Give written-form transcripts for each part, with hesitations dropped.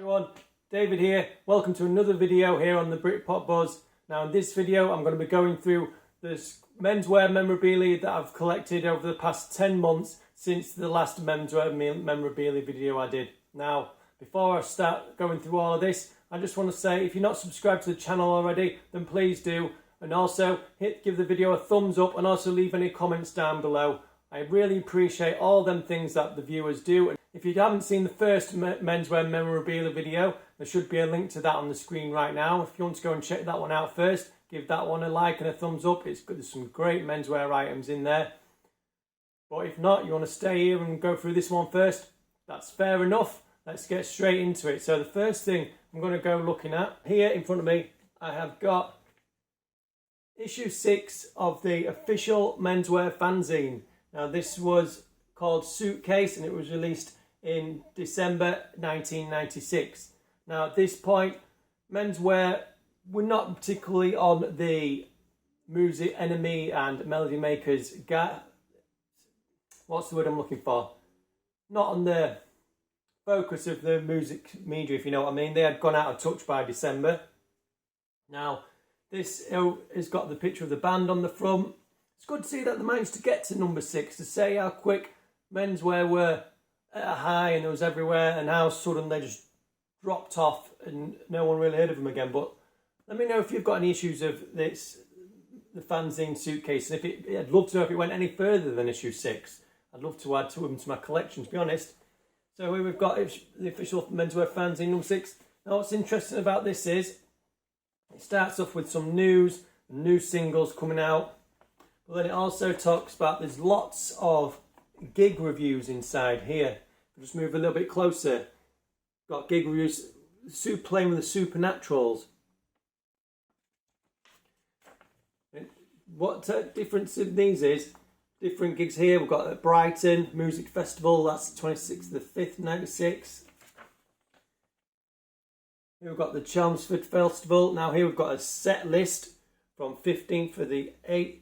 Everyone, David here. Welcome to another video here on the Britpop Buzz. Now in this video I'm going to be going through this menswear memorabilia that I've collected over the past 10 months since the last menswear memorabilia video I did. Now before I start going through all of this, I just want to say if you're not subscribed to the channel already, then please do, and also give the video a thumbs up and also leave any comments down below. I really appreciate all them things that the viewers do. If you haven't seen the first menswear memorabilia video, there should be a link to that on the screen right now. If you want to go and check that one out first, give that one a like and a thumbs up. It's good. There's some great menswear items in there. But if not, you want to stay here and go through this one first, that's fair enough. Let's get straight into it. So the first thing I'm going to go looking at, here in front of me, I have got issue 6 of the official menswear fanzine. Now this was called Suitcase and it was released in December 1996. Now at this point, menswear were not particularly on the Music Enemy and Melody Makers, what's the word I'm looking for? Not on the focus of the music media, if you know what I mean. They had gone out of touch by December. Now this has got the picture of the band on the front. It's good to see that they managed to get to number 6, to say how quick menswear were at a high and it was everywhere, and how sudden they just dropped off and no one really heard of them again. But let me know if you've got any issues of this, the fanzine Suitcase, and I'd love to know if it went any further than issue 6. I'd love to add to them to my collection, to be honest. So here we've got the official menswear fanzine number 6. Now what's interesting about this is it starts off with some news, new singles coming out. But then it also talks about there's lots of gig reviews inside here. I'll just move a little bit closer. Got gig reviews, playing with the Supernaturals. What difference in these is, different gigs here. We've got at Brighton Music Festival, that's the 26th of the 5th, 96. Here we've got the Chelmsford Festival. Now here we've got a set list from 15th for the 8th,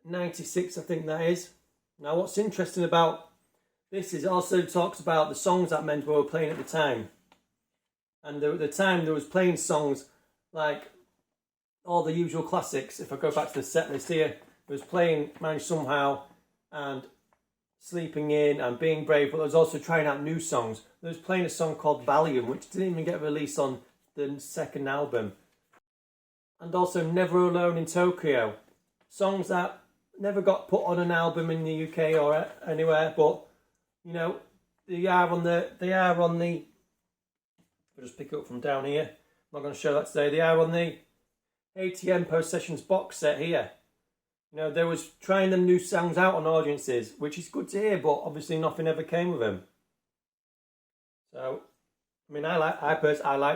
96 I think that is. Now what's interesting about this is it also talks about the songs that menswear were playing at the time. And at the time there was playing songs like all the usual classics. If I go back to the set list here, it was playing Manage Somehow and Sleeping In and Being Brave, but there was also trying out new songs. There was playing a song called Valium, which didn't even get released on the second album. And also Never Alone in Tokyo. Songs that never got put on an album in the UK or anywhere, but you know, they are on the I'll just pick it up from down here. I'm not going to show that today. They are on the ATM Post Sessions box set here. You know, they was trying them new songs out on audiences, which is good to hear, but obviously nothing ever came of them. So, I mean, I like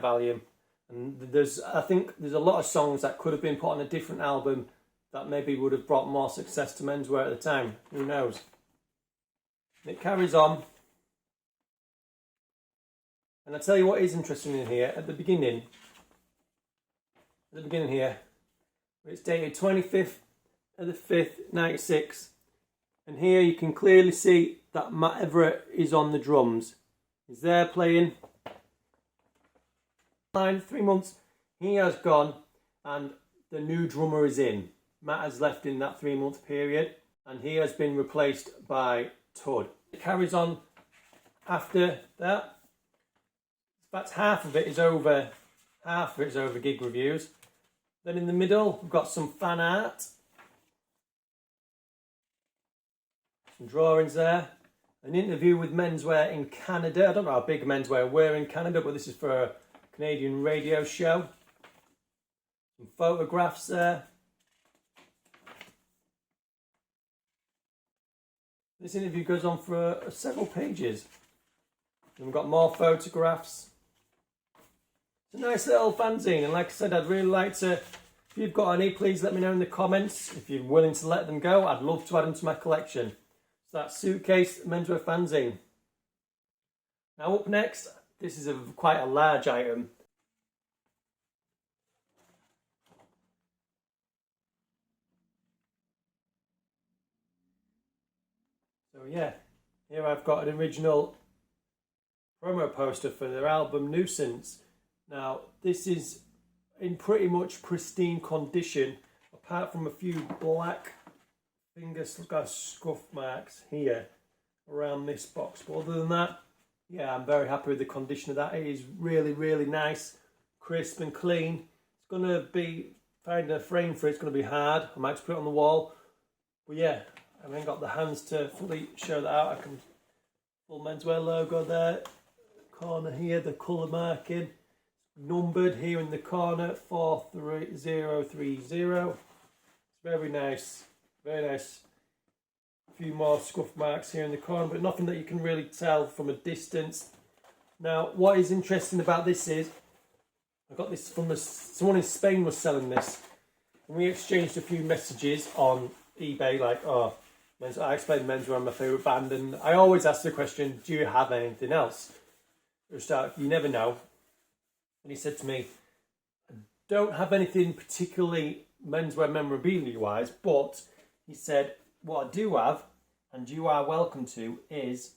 Valium, and I think there's a lot of songs that could have been put on a different album that maybe would have brought more success to menswear at the time. Who knows? It carries on. And I'll tell you what is interesting in here. At the beginning here, it's dated 25th of the 5th, 96. And here you can clearly see that Matt Everett is on the drums. He's there playing. 3 months, he has gone and the new drummer is in. Matt has left in that 3-month period and he has been replaced by Todd. It carries on after that. In fact, half of it is over gig reviews. Then in the middle, we've got some fan art. Some drawings there. An interview with menswear in Canada. I don't know how big menswear were in Canada, but this is for a Canadian radio show. Some photographs there. This interview goes on for several pages. And we've got more photographs. It's a nice little fanzine, and like I said, I'd really like to, if you've got any, please let me know in the comments. If you're willing to let them go, I'd love to add them to my collection. So that's Suitcase menswear fanzine. Now up next, this is quite a large item. So yeah, here I've got an original promo poster for their album Nuisance. Now, this is in pretty much pristine condition, apart from a few black finger scuff marks here around this box. But other than that, yeah, I'm very happy with the condition of that. It is really, really nice, crisp and clean. It's going to be, finding a frame for it's going to be hard. I might just put it on the wall. But yeah, I haven't got the hands to fully show that out. I can, full Menswear logo there. Corner here, the colour marking. Numbered here in the corner, 43030. It's very nice, very nice. A few more scuff marks here in the corner, but nothing that you can really tell from a distance. Now, what is interesting about this is, I got this from someone in Spain was selling this, and we exchanged a few messages on eBay, like, oh, I explained Menswe are my favourite band, and I always ask the question, do you have anything else? You never know. And he said to me, I don't have anything particularly menswear memorabilia wise, but he said, what I do have, and you are welcome to, is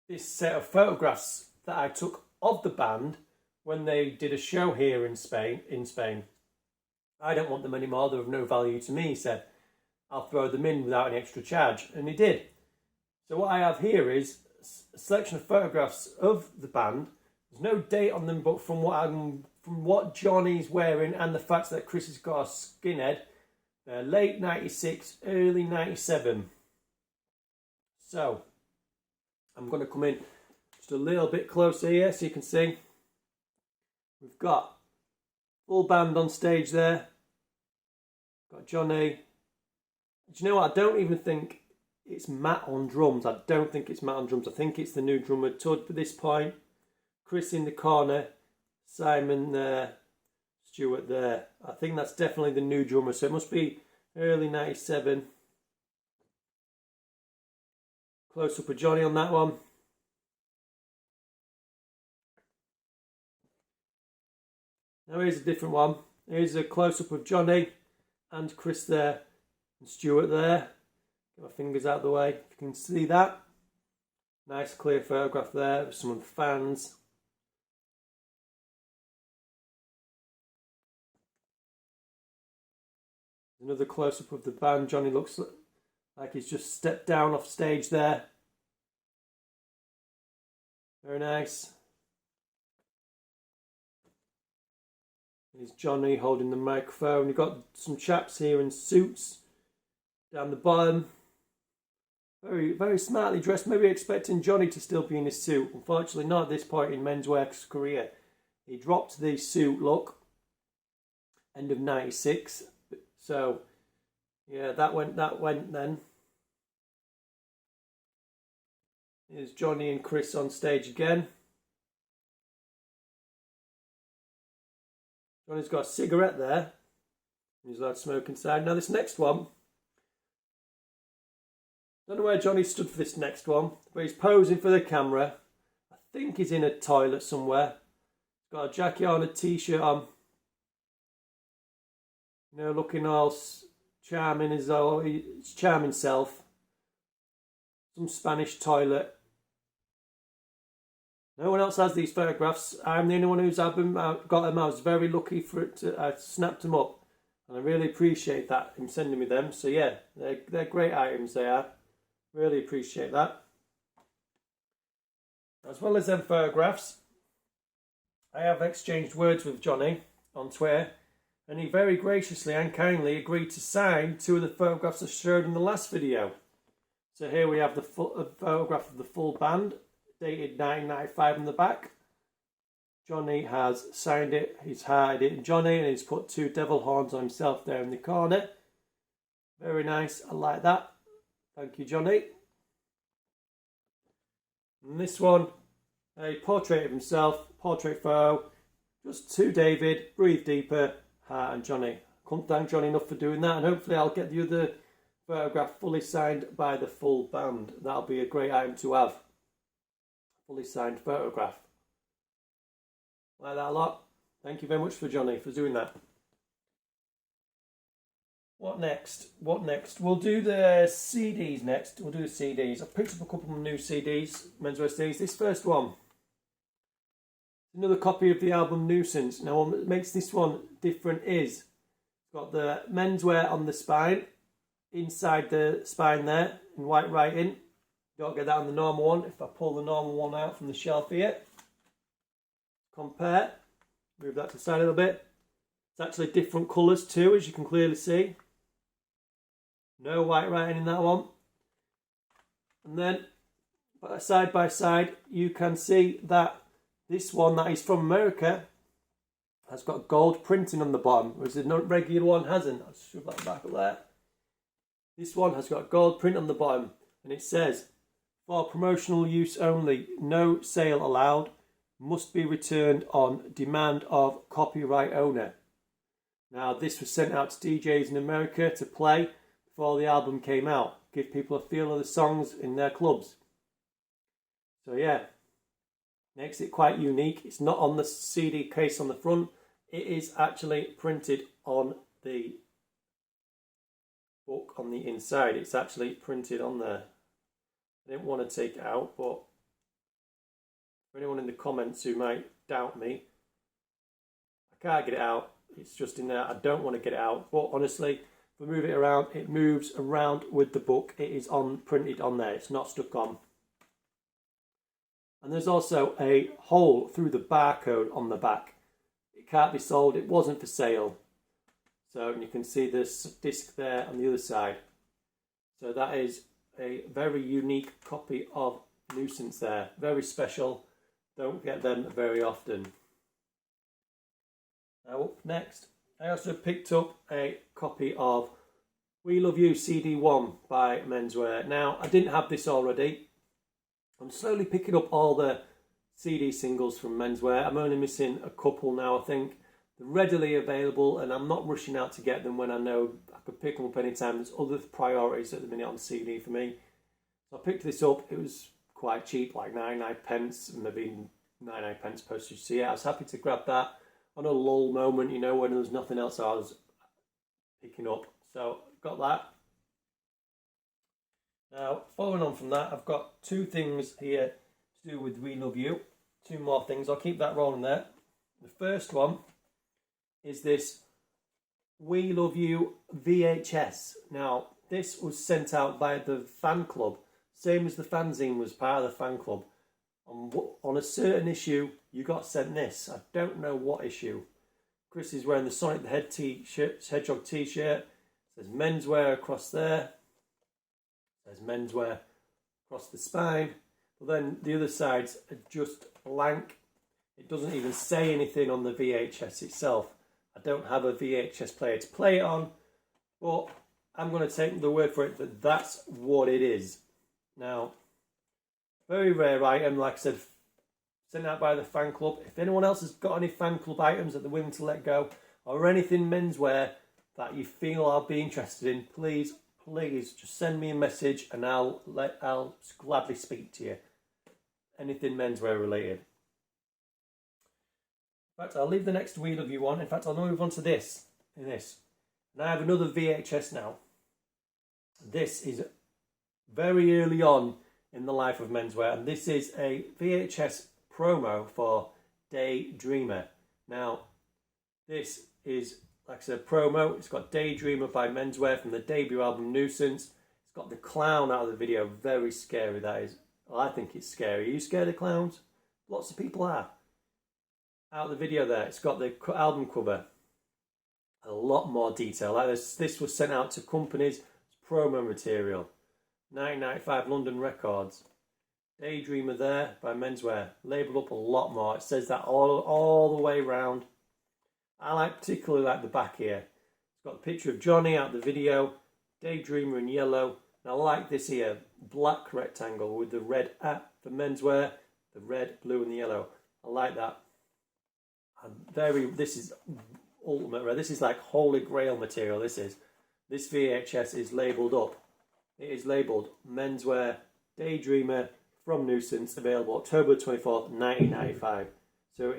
this set of photographs that I took of the band when they did a show here in Spain. I don't want them anymore, they're of no value to me, he said. I'll throw them in without any extra charge. And he did. So what I have here is a selection of photographs of the band. There's no date on them, but from what Johnny's wearing and the fact that Chris has got a skinhead, they're late 96, early 97. So I'm going to come in just a little bit closer here so you can see. We've got full band on stage there. Got Johnny. Do you know what? I don't even think it's Matt on drums. I don't think it's Matt on drums. I think it's the new drummer, Todd, at this point. Chris in the corner. Simon there. Stuart there. I think that's definitely the new drummer. So it must be early 97. Close up of Johnny on that one. Now here's a different one. Here's a close up of Johnny and Chris there. And Stuart there. Get my fingers out of the way, if you can see that. Nice clear photograph there of some of the fans. Another close-up of the band. Johnny looks like he's just stepped down off stage there. Very nice. Here's Johnny holding the microphone. You've got some chaps here in suits down the bottom. Very, very smartly dressed. Maybe expecting Johnny to still be in his suit. Unfortunately, not at this point in Menswear's career. He dropped the suit look end of 96. So, yeah, that went then. Here's Johnny and Chris on stage again. Johnny's got a cigarette there. He's allowed to smoke inside. Now this next one, don't know where Johnny stood for this next one, but he's posing for the camera. I think he's in a toilet somewhere. He's got a jacket on, a t-shirt on. You know, looking all charming as though his charming self. Some Spanish toilet. No one else has these photographs. I'm the only one who's got them. I was very lucky for it. I snapped them up. And I really appreciate that, him sending me them. So yeah, they're great items, they are. Really appreciate that. As well as them photographs, I have exchanged words with Johnny on Twitter. And he very graciously and kindly agreed to sign 2 of the photographs I showed in the last video. So here we have the photograph of the full band, dated 1995 on the back. Johnny has signed it, he's hearted it in Johnny, and he's put 2 devil horns on himself there in the corner. Very nice, I like that. Thank you, Johnny. And this one, a portrait of himself, portrait photo, just to David, Breathe Deeper, Heart and Johnny. Couldn't thank Johnny enough for doing that, and hopefully I'll get the other photograph fully signed by the full band. That'll be a great item to have. Fully signed photograph. Like that a lot. Thank you very much for Johnny for doing that. What next? What next? We'll do the CDs next. We'll do the CDs. I've picked up a couple of new CDs, Menswe CDs. This first one, another copy of the album Nuisance. Now, what makes this one different is it's got the Menswe on the spine, inside the spine there, in white writing. Don't get that on the normal one. If I pull the normal one out from the shelf here, compare, move that to the side a little bit. It's actually different colours too, as you can clearly see. No white writing in that one. And then, side by side, you can see that this one that is from America has got gold printing on the bottom, whereas the regular one hasn't. I'll shove that back up there. This one has got gold print on the bottom, and it says, for promotional use only, no sale allowed, must be returned on demand of copyright owner. Now, this was sent out to DJs in America to play before the album came out, give people a feel of the songs in their clubs. So yeah, makes it quite unique. It's not on the CD case on the front. It is actually printed on the book on the inside. It's actually printed on there. I didn't want to take it out, but for anyone in the comments who might doubt me, I can't get it out. It's just in there. I don't want to get it out, but honestly, if we move it around, it moves around with the book. It is printed on there. It's not stuck on. And there's also a hole through the barcode on the back. It can't be sold. It wasn't for sale. So you can see this disc there on the other side. So that is a very unique copy of Nuisance there. Very special. Don't get them very often. Now up next, I also picked up a copy of We Love You CD1 by Menswe. Now, I didn't have this already. I'm slowly picking up all the CD singles from Menswe. I'm only missing a couple now, I think. They're readily available, and I'm not rushing out to get them when I know I could pick them up anytime. There's other priorities at the minute on CD for me. So I picked this up. It was quite cheap, like 99 pence, maybe 99 pence postage. So yeah, I was happy to grab that on a lull moment, you know, when there was nothing else I was picking up. So got that. Now, following on from that, I've got two things here to do with We Love You. Two more things. I'll keep that rolling there. The first one is this We Love You VHS. Now, this was sent out by the fan club, same as the fanzine was part of the fan club. On a certain issue, you got sent this. I don't know what issue. Chris is wearing the Sonic the Hedgehog t-shirt. It says Menswe across there. It says Menswe across the spine. But then the other sides are just blank. It doesn't even say anything on the VHS itself. I don't have a VHS player to play it on, but I'm going to take the word for it that that's what it is. Now, very rare item, like I said, sent out by the fan club. If anyone else has got any fan club items that they're willing to let go, or anything menswear that you feel I'll be interested in, please just send me a message and I'll gladly speak to you. Anything menswear related. In fact, I'll leave the next We Love You one. In fact, I'll move on to this. And I have another VHS now. This is very early on in the life of Menswe, and this is a VHS promo for Daydreamer. Now, this is, like I said, promo. It's got Daydreamer by Menswe from the debut album Nuisance. It's got the clown out of the video. Very scary, that is. Well, I think it's scary. Are you scared of clowns? Lots of people are. Out of the video there, it's got the album cover. A lot more detail. Like this was sent out to companies. It's promo material. 1995 London Records. Daydreamer there by Menswe. Labelled up a lot more. It says that all the way round. I particularly like the back here. It's got a picture of Johnny out of the video. Daydreamer in yellow. And I like this here. Black rectangle with the red at for Menswe. The red, blue and the yellow. I like that. This is ultimate rare. This is like holy grail material. This VHS is labelled up. It is labelled Menswe Daydreamer from Nuisance, available October 24th, 1995. So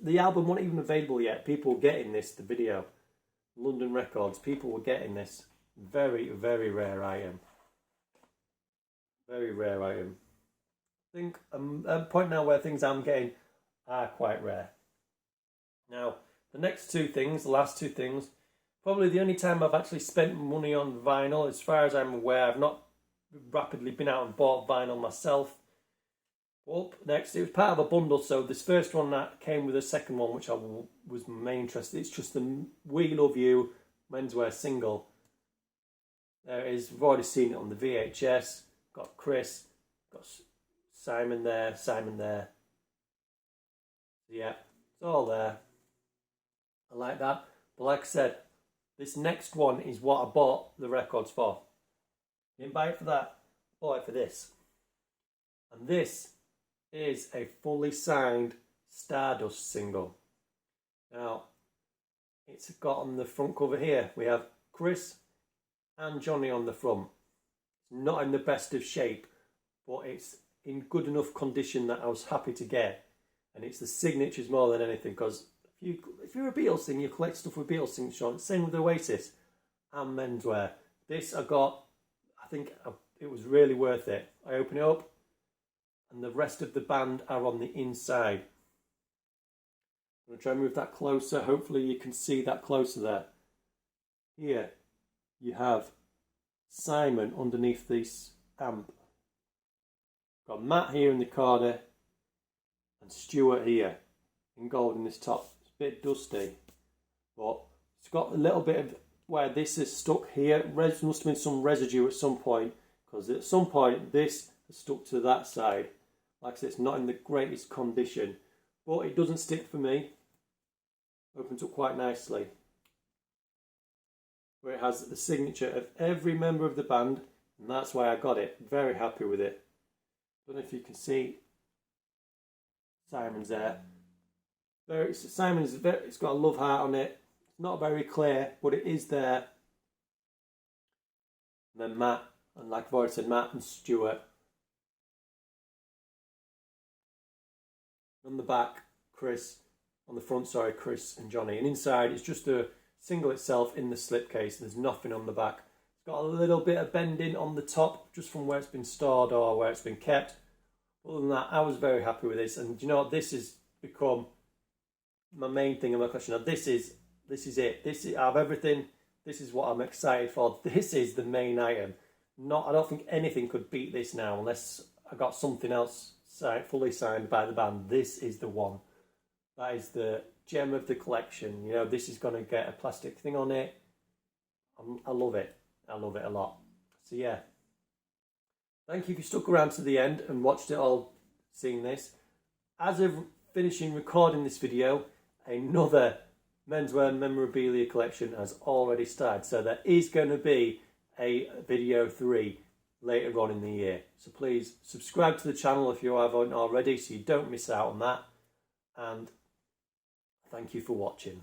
the album wasn't even available yet. People were getting the video. London Records. People were getting this. Very, very rare item. Very rare item. I think I'm at a point now where things I'm getting are quite rare. Now, the next two things, the last two things, probably the only time I've actually spent money on vinyl, as far as I'm aware. I've not rapidly been out and bought vinyl myself. Up next, it was part of a bundle, so this first one that came with a second one, which I was my main interest. It's just the We Love You menswear single. There it is. We've already seen it on the VHS. Got Chris, got Simon there, Simon there. Yeah, it's all there. I like that. But like I said, this next one is what I bought the records for. Didn't buy it for that. I bought it for this. And this is a fully signed Stardust single. Now, it's got on the front cover here, we have Chris and Johnny on the front. It's not in the best of shape, but it's in good enough condition that I was happy to get. And it's the signatures more than anything, because if you're a Beatles thing, you collect stuff with Beatles signatures on. Same with Oasis and menswear. This I got, I think it was really worth it. I open it up, and the rest of the band are on the inside. I'm going to try and move that closer. Hopefully you can see that closer there. Here you have Simon underneath this amp. Got Matt here in the corner and Stuart here in gold in this top. It's a bit dusty, but it's got a little bit of where this is stuck here. Must have been some residue at some point, because at some point this has stuck to that side. Like I said, it's not in the greatest condition, but it doesn't stick for me. Opens up quite nicely. Where it has the signature of every member of the band, and that's why I got it. Very happy with it. Don't know if you can see Simon's there. It's got a love heart on it. It's not very clear, but it is there. And then Matt, and like I've already said, Matt and Stuart. On the back, Chris. On the front, sorry, Chris and Johnny. And inside, it's just a single itself in the slipcase. There's nothing on the back. It's got a little bit of bending on the top, just from where it's been stored or where it's been kept. Other than that, I was very happy with this. And you know what? This has become my main thing in my collection. Now, this is it. This is, out of everything, this is what I'm excited for. This is the main item. I don't think anything could beat this now, unless I got something else fully signed by the band. This is the one. That is the gem of the collection. You know, this is going to get a plastic thing on it. I love it. I love it a lot. So yeah. Thank you if you stuck around to the end and watched it all, seeing this. As of finishing recording this video, another menswear memorabilia collection has already started. So there is going to be a video 3 later on in the year. So please subscribe to the channel if you haven't already, so you don't miss out on that. And thank you for watching.